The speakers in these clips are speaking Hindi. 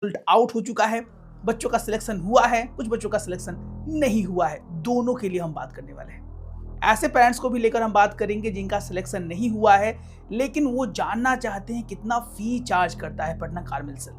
रिजल्ट आउट हो चुका है, बच्चों का सिलेक्शन हुआ है, कुछ बच्चों का सिलेक्शन नहीं हुआ है। दोनों के लिए हम बात करने वाले हैं। ऐसे पेरेंट्स को भी लेकर हम बात करेंगे जिनका सिलेक्शन नहीं हुआ है, लेकिन वो जानना चाहते हैं कितना फी चार्ज करता है पटना कार्मेल से।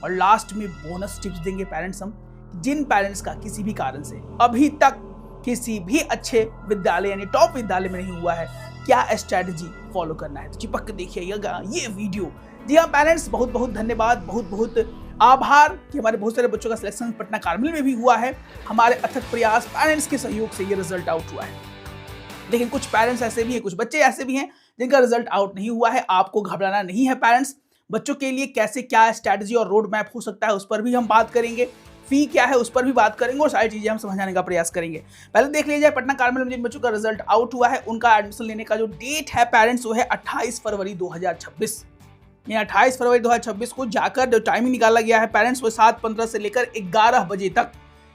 और लास्ट में बोनस टिप्स देंगे पेरेंट्स हम, जिन पेरेंट्स का किसी भी कारण से अभी तक किसी भी अच्छे विद्यालय यानी टॉप विद्यालय में नहीं हुआ है, क्या स्ट्रैटेजी फॉलो करना है। तो चिपक के देखिएगा ये वीडियो। जी हाँ पेरेंट्स, बहुत बहुत धन्यवाद, बहुत बहुत आभार कि हमारे बहुत सारे बच्चों का सिलेक्शन पटना कार्मेल में भी हुआ है। हमारे अथक प्रयास, पेरेंट्स के सहयोग से ये रिजल्ट आउट हुआ है। लेकिन कुछ पेरेंट्स ऐसे भी हैं, कुछ बच्चे ऐसे भी हैं जिनका रिजल्ट आउट नहीं हुआ है। आपको घबराना नहीं है पेरेंट्स। बच्चों के लिए कैसे क्या स्ट्रैटेजी और रोड मैप हो सकता है उस पर भी हम बात करेंगे। फी क्या है उस पर भी बात करेंगे और सारी चीजें हम समझाने का प्रयास करेंगे। पहले देख लीजिए पटना कार्मेल में जिन बच्चों का रिजल्ट आउट हुआ है उनका एडमिशन लेने का जो डेट है पेरेंट्स वो है 28 फरवरी 2026। ये 28 फरवरी 2026 को जाकर जो टाइमिंग निकाला गया है पेरेंट्स वो 7:15 से लेकर 11 बजे तक,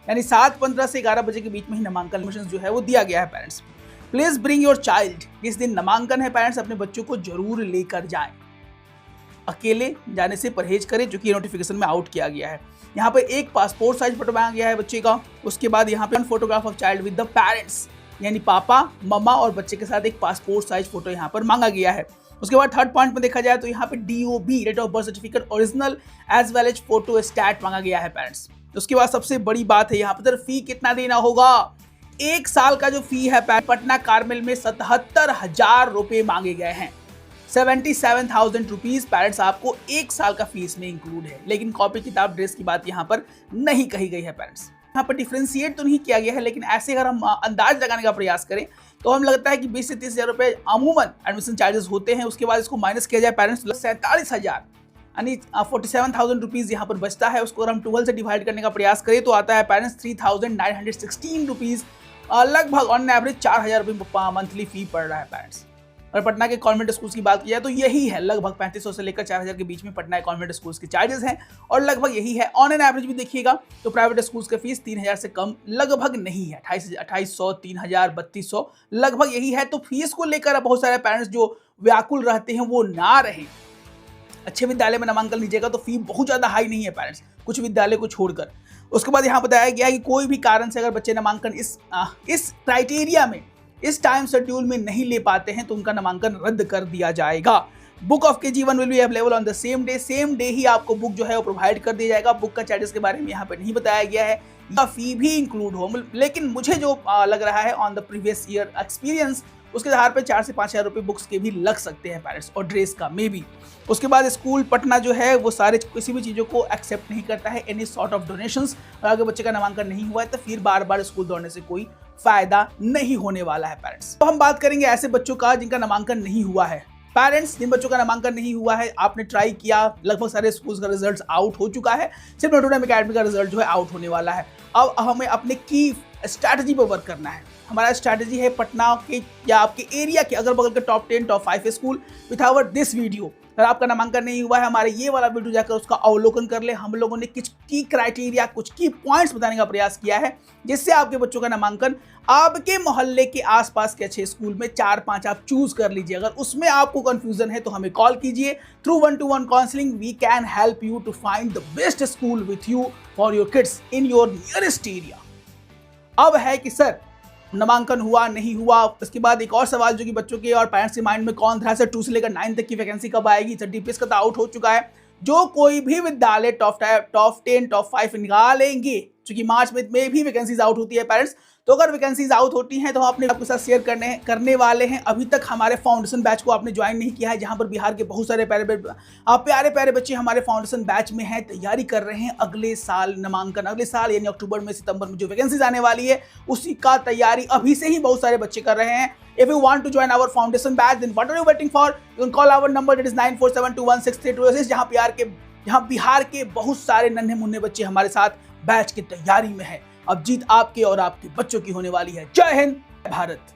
यानी 7:15 से 11 बजे के बीच में ही नामांकन एडमिशन जो है वो दिया गया है parents. Please bring your child. जिस दिन नामांकन है पेरेंट्स अपने बच्चों को जरूर लेकर जाएं। अकेले जाने से परहेज करें, जो कि नोटिफिकेशन में आउट किया गया है। यहाँ पर एक पासपोर्ट साइज फोटो मांगा गया है बच्चे का। उसके बाद यहाँ पे photograph of child with the parents, यानी पापा मम्मा और बच्चे के साथ एक पासपोर्ट साइज फोटो यहाँ पर मांगा गया है। उसके बाद थर्ड पॉइंट में देखा जाए तो यहाँ पे DOB date of birth certificate original as well as photostat मांगा गया है पेरेंट्स। उसके बाद सबसे बड़ी बात है यहाँ पर फी कितना देना होगा। एक साल का जो फी है पटना कार्मेल में 77,000 रुपए मांगे गए हैं। 77,000 रुपीज पेरेंट्स आपको एक साल का फीस में इंक्लूड है। लेकिन कॉपी किताब ड्रेस की बात यहाँ पर नहीं कही गई है पेरेंट्स। यहाँ पर डिफ्रेंशिएट तो नहीं किया गया है, लेकिन ऐसे अगर हम अंदाज लगाने का प्रयास करें तो हम लगता है कि 20 से 30,000 रुपए अमूमन एडमिशन चार्जेस होते हैं। उसके बाद इसको माइनस किया जाए पेरेंट्स 47,000 यानी 47,000 रुपीज यहाँ पर बचता है। उसको अगर हम 12 से डिवाइड करने का प्रयास करें तो आता है पेरेंट्स 3,916 रुपीज, लगभग ऑन एवरेज 4,000 रुपये मंथली फी पड़ रहा है पेरेंट्स। और पटना के कॉन्वेंट स्कूल्स की बात की जाए तो यही है, लगभग 3500 से लेकर 4,000 के बीच में पटना कॉन्वेंट स्कूल्स के चार्जेस हैं। और लगभग यही है ऑन एन एवरेज भी देखिएगा तो प्राइवेट स्कूल्स का फीस 3,000 से कम लगभग नहीं है। 2800, 3,000, 3,200 लगभग यही है। तो फीस को लेकर बहुत सारे पेरेंट्स जो व्याकुल रहते हैं वो ना रहे। अच्छे विद्यालय में नामांकन लीजिएगा तो फी बहुत ज्यादा हाई नहीं है पेरेंट्स, कुछ विद्यालय को छोड़कर। उसके बाद यहाँ बताया गया कि कोई भी कारण से अगर बच्चे नामांकन इस क्राइटेरिया में इस टाइम शेड्यूल में नहीं ले पाते हैं तो उनका नामांकन रद्द कर दिया जाएगा। बुक ऑफ के जीवन will be available on the same day ही आपको बुक जो है वो प्रोवाइड कर दिया जाएगा। बुक का चार्जेस के बारे में यहाँ पे नहीं बताया गया है, या फी भी इंक्लूड हो। लेकिन मुझे जो लग रहा है on the previous year experience उसके आधार पर 4 से 5,000 रुपये बुक्स के भी लग सकते हैं पेरेंट्स, और ड्रेस का मे भी। उसके बाद स्कूल पटना जो है वो सारे किसी भी चीज़ों को एक्सेप्ट नहीं करता है, एनी सॉर्ट ऑफ डोनेशंस। और अगर बच्चे का नामांकन नहीं हुआ है तो फिर बार बार स्कूल दौड़ने से कोई फायदा नहीं होने वाला है पेरेंट्स। तो हम बात करेंगे ऐसे बच्चों का जिनका नामांकन नहीं हुआ है। पेरेंट्स, जिन बच्चों का नामांकन नहीं हुआ है, आपने ट्राई किया, लगभग सारे स्कूल्स का रिजल्ट आउट हो चुका है, सिर्फ नोटोडम एकेडमी का रिजल्ट जो है आउट होने वाला है। अब हमें अपने की स्ट्रैटेजी पर वर्क करना है। हमारा स्ट्रैटेजी है पटना के या आपके एरिया के अगल बगल के top 10 top 5 school with our this video. अगर आपका नामांकन नहीं हुआ है, हमारे ये वाला वीडियो जाकर उसका अवलोकन कर ले। हम लोगों ने कुछ की क्राइटेरिया, कुछ की पॉइंट्स बताने का प्रयास किया है जिससे आपके बच्चों का नामांकन आपके मोहल्ले के आसपास के अच्छे स्कूल में 4-5 आप चूज कर लीजिए। अगर उसमें आपको कंफ्यूजन है तो हमें कॉल कीजिए। Through 1-to-1 counselling we can help you to find the best school with you for your kids in your nearest area. अब है कि सर नामांकन हुआ नहीं हुआ, उसके बाद एक और सवाल जो कि बच्चों के और पेरेंट्स के माइंड में कौन था, सर 2 से लेकर 9 तक की वैकेंसी कब आएगी। सर DPS का तो आउट हो चुका है। जो कोई भी विद्यालय टॉप 10 टॉप 5 निकालेंगे, क्योंकि मार्च में भी वैकेंसीज आउट होती है पेरेंट्स, तो अगर वैकेंसीज आउट होती हैं तो हम अपने आपके साथ शेयर करने वाले हैं। अभी तक हमारे फाउंडेशन बैच को आपने ज्वाइन नहीं किया है, जहां पर बिहार के बहुत सारे प्यारे प्यारे बच्चे हमारे फाउंडेशन बैच में हैं, तैयारी कर रहे हैं अगले साल नामांकन, अगले साल यानी अक्टूबर में सितंबर में जो वैकेंसीज आने वाली है उसी का तैयारी अभी से ही बहुत सारे बच्चे कर रहे हैं। If you want to join our foundation batch, then what are you waiting for? You can call our number, that is 9472163206, जहां बिहार के बहुत सारे नन्हे मुन्ने बच्चे हमारे साथ बैच की तैयारी में हैं। अब जीत आपके और आपके बच्चों की होने वाली है। जय हिंद, भारत।